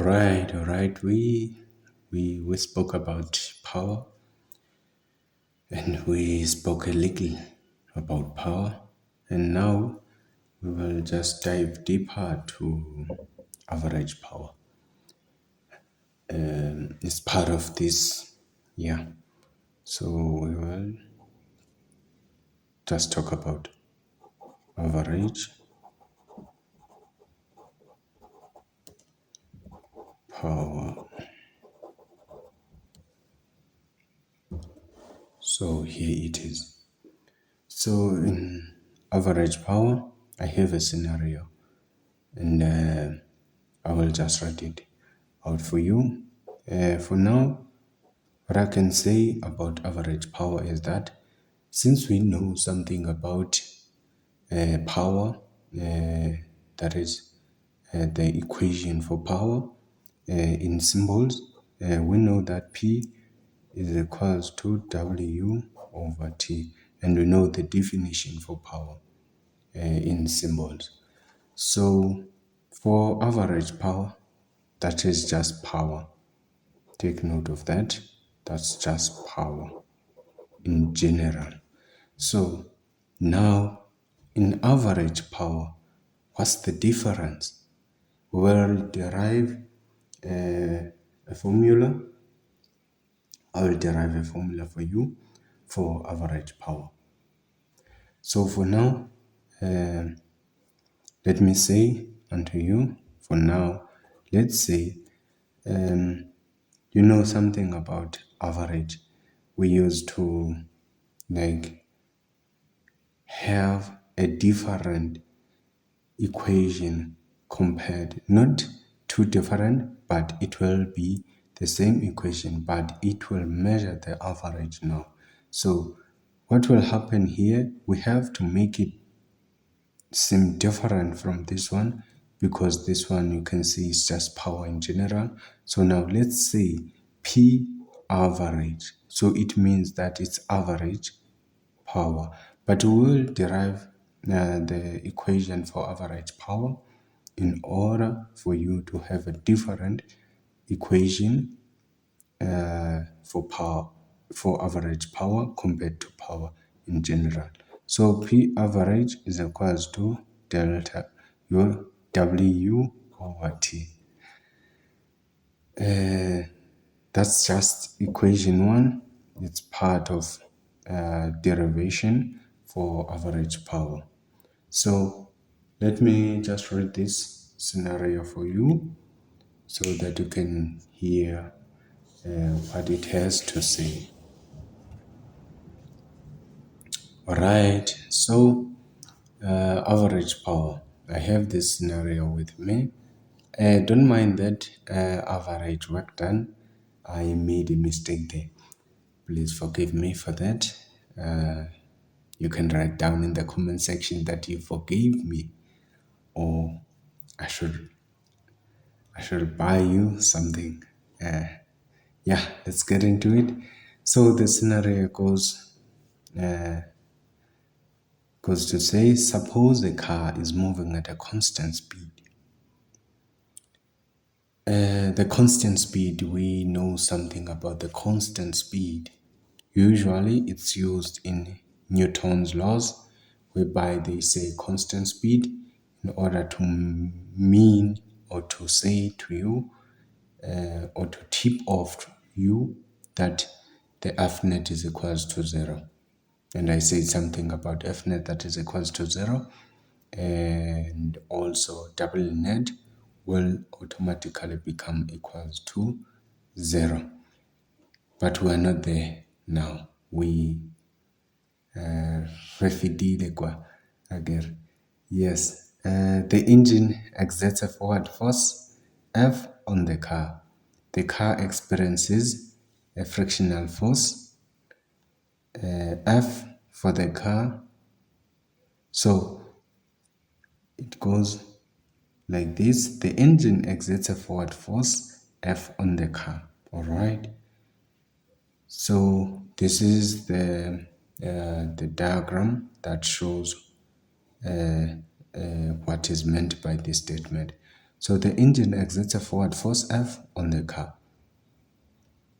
All right. We spoke about power, and we spoke a little about power, and now we will just dive deeper to average power. It's part of this, yeah. So we will just talk about average power. So here it is. So in average power, I have a scenario, and I will just write it out for you. For now, what I can say about average power is that since we know something about power, that is the equation for power in symbols, we know that P is equals to W over T, and we know the definition for power in symbols. So for average power, that is just power. Take note of that. That's just power in general. So now in average power, what's the difference? We'll derive a formula. I will derive a formula for you for average power. So for now, let me say unto you, for now, let's say you know something about average. We used to like have a different equation compared, not two different, but it will be the same equation, but it will measure the average now. So what will happen here, we have to make it seem different from this one, because this one you can see is just power in general. So now let's say P average. So it means that it's average power. But we will derive the equation for average power in order for you to have a different equation for power, for average power compared to power in general. So P average is equals to delta your W over T. That's just equation one. It's part of derivation for average power. So let me just read this scenario for you so that you can hear what it has to say. All right, so average power. I have this scenario with me. Don't mind that average work done. I made a mistake there. Please forgive me for that. You can write down in the comment section that you forgave me, or I should buy you something. Yeah, let's get into it. So the scenario goes to say, suppose a car is moving at a constant speed. The constant speed, we know something about the constant speed. Usually it's used in Newton's laws, whereby they say constant speed in order to mean or to say to you or to tip off you that the F net is equals to 0. And I said something about F net that is equals to 0, and also double net will automatically become equals to 0. But we are not there now. We refidile kwa again. Yes, the engine exerts a forward force F on the car. The car experiences a frictional force F for the car. So it goes like this. The engine exerts a forward force F on the car. All right. So this is the diagram that shows what is meant by this statement. So the engine exerts a forward force F on the car.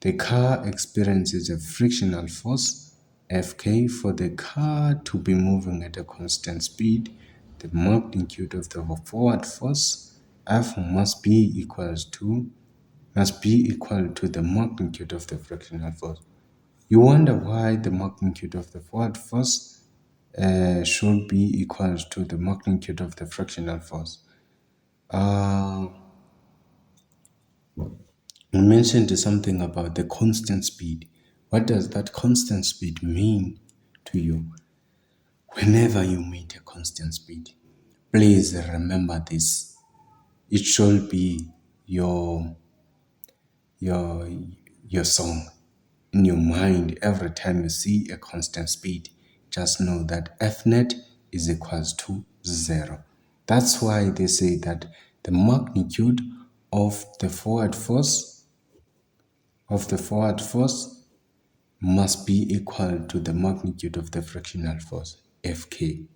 The car experiences a frictional force Fk. For the car to be moving at a constant speed, the magnitude of the forward force F must be equal to the magnitude of the frictional force. You wonder why the magnitude of the forward force should be equal to the magnitude of the frictional force. You mentioned something about the constant speed. What does that constant speed mean to you? Whenever you meet a constant speed, please remember this. It should be your your your song in your mind every time you see a constant speed. Just know that F net is equals to 0. That's why they say that the magnitude of the forward force must be equal to the magnitude of the frictional force, Fk.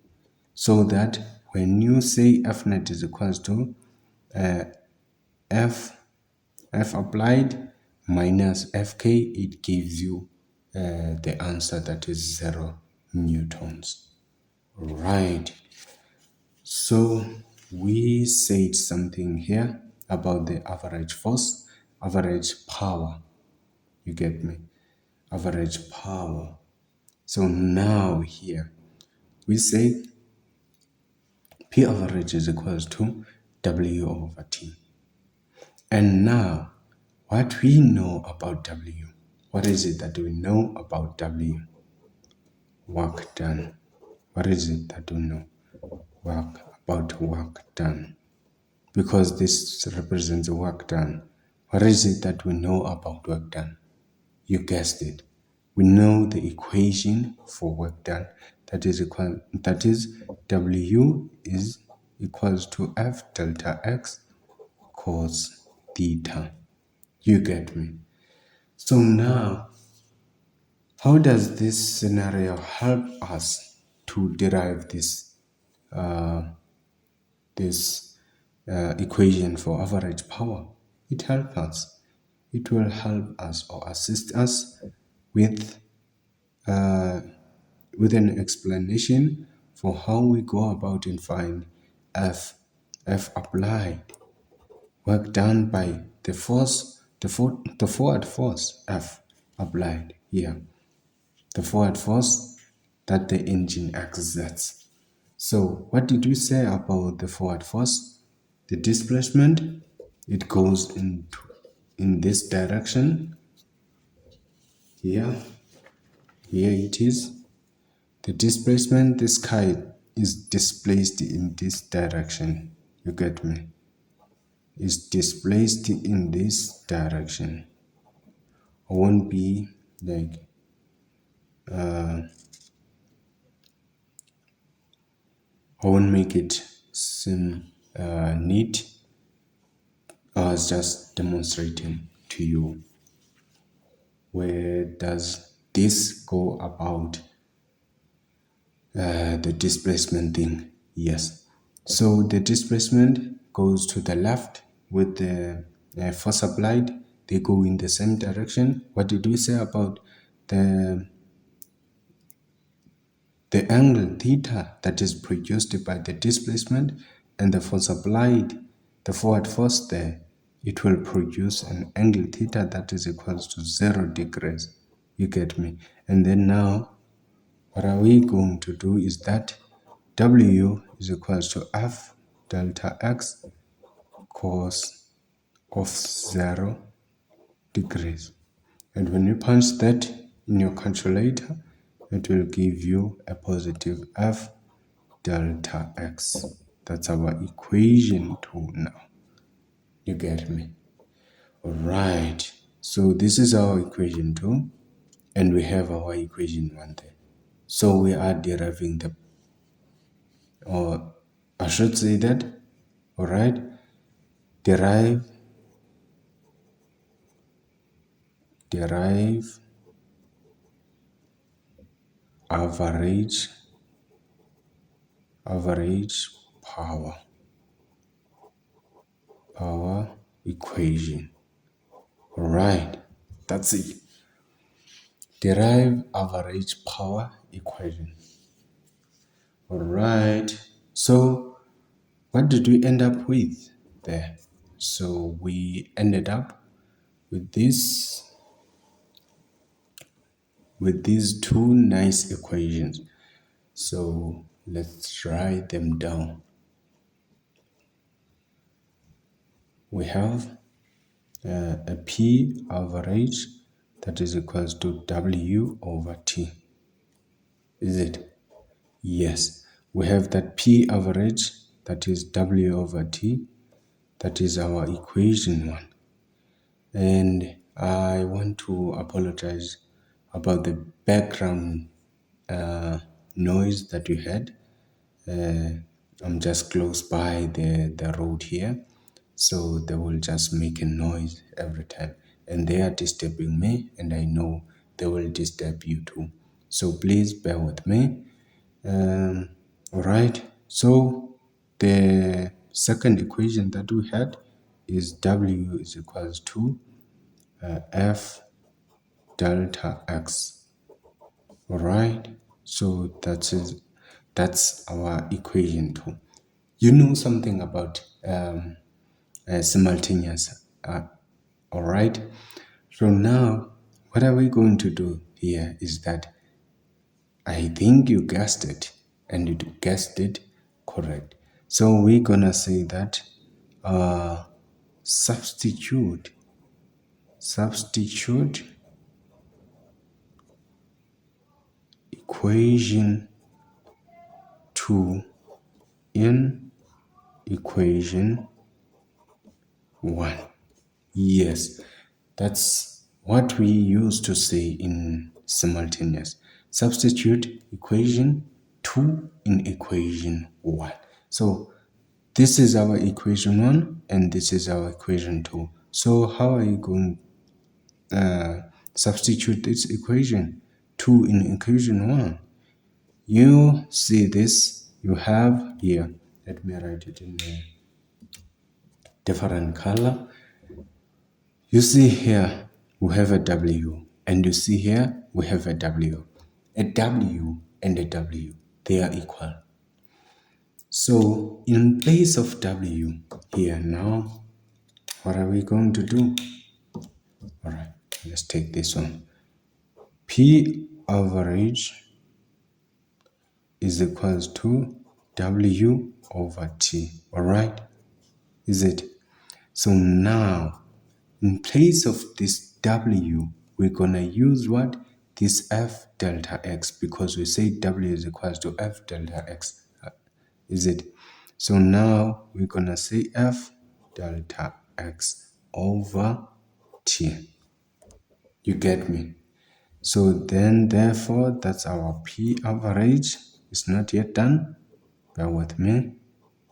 So that when you say F net is equals to F applied minus Fk, it gives you the answer that is 0 newtons. Right. So we said something here about the average force, average power. You get me? Average power. So now here we say P average is equals to W over T. And now what we know about W. What is it that we know about W? Work done. What is it that we know? Work done. Because this represents work done. What is it that we know about work done? You guessed it. We know the equation for work done. That is W is equals to F delta X cos theta. You get me? So now, how does this scenario help us to derive this equation for average power? It helps us. It will help us or assist us with with an explanation for how we go about and find F applied, work done by the force, the forward force F applied here, the forward force that the engine exerts. So what did we say about the forward force? The displacement, it goes in this direction. Here it is. The displacement, the sky is displaced in this direction. You get me? Is displaced in this direction. I won't be like I won't make it seem neat. I was just demonstrating to you where does this go about the displacement thing. Yes. So the displacement goes to the left with the force applied. They go in the same direction. What did we say about the angle theta that is produced by the displacement and the force applied, the forward force there? It will produce an angle theta that is equals to 0 degrees. You get me? And then now what are we going to do is that W is equals to F delta X cos of 0 degrees. And when you punch that in your calculator, it will give you a positive F delta X. That's our equation 2 now. You get me? Alright. So this is our equation 2, and we have our equation 1 there. So we are deriving the, or I should say that, alright, derive average power. power equation. All right, that's it. Derive average power equation. All right, so what did we end up with there? So we ended up with these two nice equations. So let's write them down. We have a P average that is equals to W over T. Is it? Yes. We have that P average that is W over T. That is our equation one. And I want to apologize about the background noise that you had. I'm just close by the road here, so they will just make a noise every time. And they are disturbing me, and I know they will disturb you too. So please bear with me. All right, so the second equation that we had is W is equals to F delta X. All right, so that's our equation two. You know something about simultaneous, all right? So now, what are we going to do here is that I think you guessed it, and you guessed it correct. So we're gonna say that substitute equation 2 in equation 1. Yes, that's what we used to say in simultaneous. Substitute equation 2 in equation 1. So this is our equation 1 and this is our equation 2. So how are you going to substitute this equation 2 in equation 1? You see this, you have here, let me write it in a different color. You see here, we have a W, and you see here, we have a W. A W and a W, they are equal. So in place of W here now, what are we going to do? All right, let's take this one. P average is equals to W over T, all right? Is it? So now, in place of this W, we're gonna use what? This F delta X, because we say W is equals to F delta X. Is it? So now we're gonna say F delta X over T. You get me? So then therefore that's our P average. It's not yet done. Bear with me.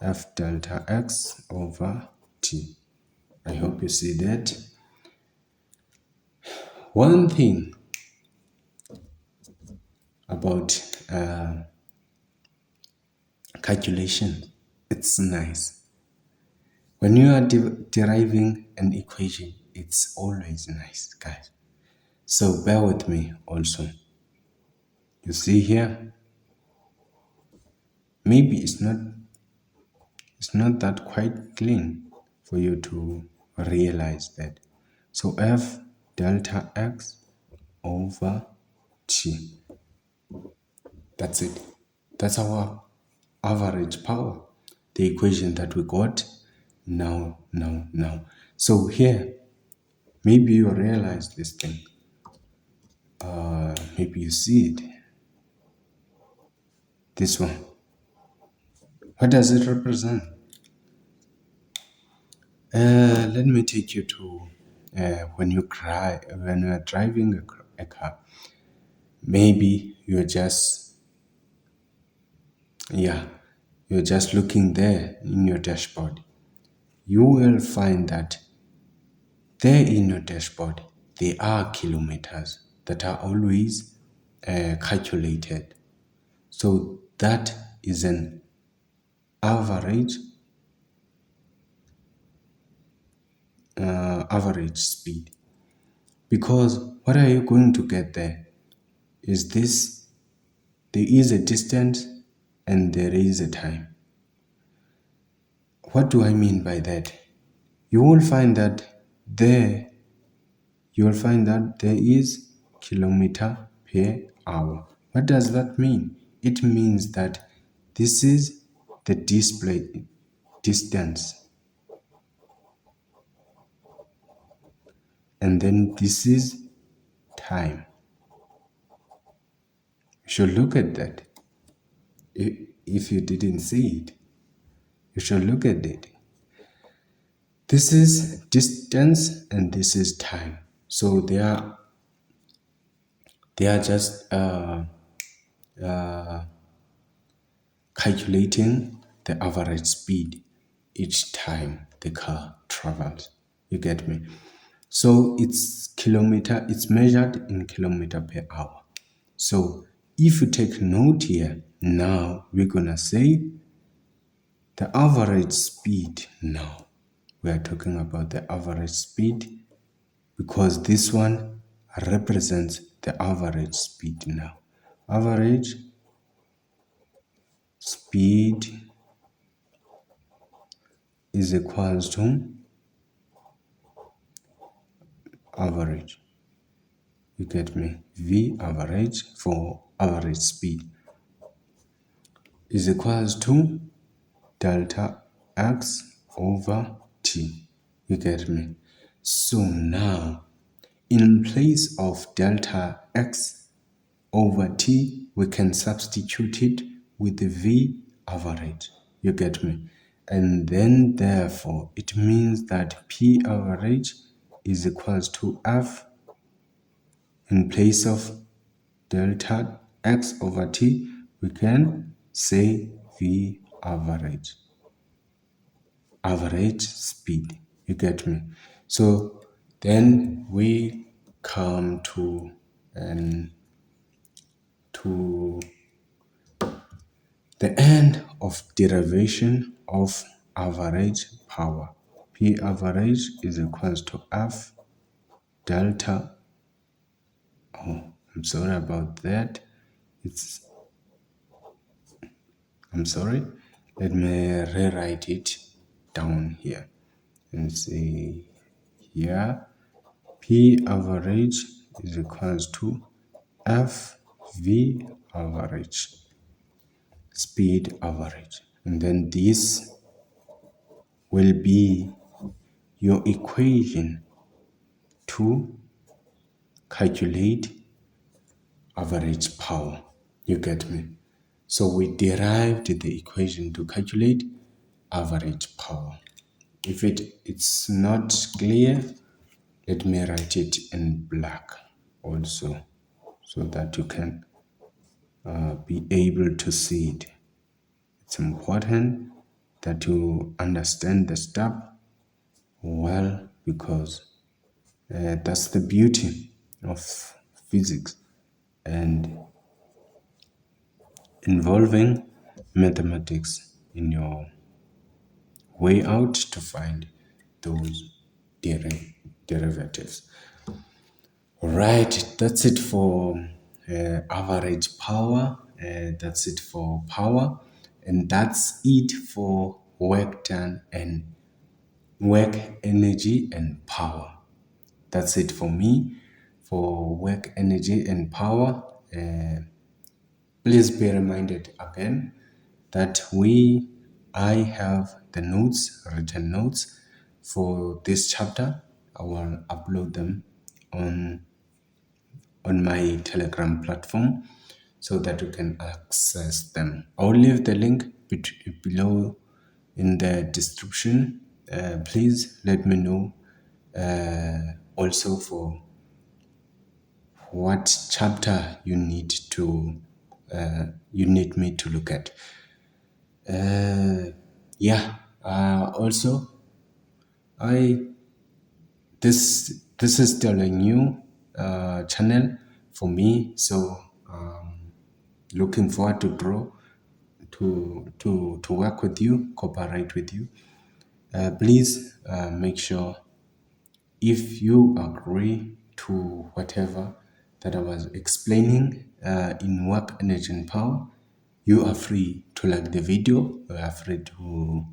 F delta X over T. I hope you see that. One thing about calculation, it's nice. When you are deriving an equation, it's always nice, guys. So bear with me also. You see here, maybe it's not that quite clean for you to realize that. So F delta X over T. That's it. That's our average power. The equation that we got now. So here, maybe you realize this thing. Maybe you see it. This one. What does it represent? Let me take you to when you are driving a car. Maybe you're just looking there in your dashboard. You will find that there in your dashboard there are kilometers that are always calculated. So that is an average average speed. Because what are you going to get there? Is this, there is a distance and there is a time. What do I mean by that? You will find that there, you will find that there is kilometer per hour. What does that mean? It means that this is the display distance, and then this is time. You should look at that. If you didn't see it, you should look at it. This is distance and this is time. So they are just calculating the average speed each time the car travels. You get me? So it's measured in kilometer per hour. So if you take note here, now we're gonna say the average speed now. We are talking about the average speed because this one represents the average speed now. Average speed is equals to average. You get me? V average for average speed is equals to delta x over t. You get me? So now, in place of delta x over t, we can substitute it with the v average. You get me? And then therefore, it means that p average is equals to f in place of delta x over t, we can say v average speed. You get me? So then we come to the end of derivation of average power. P average is equals to F delta. Oh, I'm sorry about that. I'm sorry. Let me rewrite it down here and say here P average is equals to FV average, speed average. And then this will be your equation to calculate average power. You get me? So we derived the equation to calculate average power. If it's not clear, let me write it in black also so that you can be able to see it. It's important that you understand the step well because that's the beauty of physics and involving mathematics in your way out to find those derivatives. Right, that's it for average power. That's it for power, and that's it for work done and work energy and power. That's it for me for work energy and power. Please be reminded again that I have the notes, written notes for this chapter. I will upload them on my Telegram platform so that you can access them. I'll leave the link below in the description. Please let me know also for what chapter you need me to look at. Also, this is still a new channel for me, so looking forward to grow, to work with you, cooperate with you. Please make sure If you agree to whatever that I was explaining in work, energy, and power, you are free to like the video. You are free to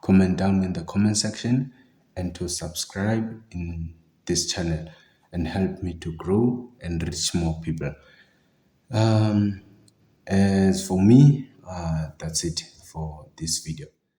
comment down in the comment section and to subscribe in this channel and help me to grow and reach more people. As for me, that's it for this video.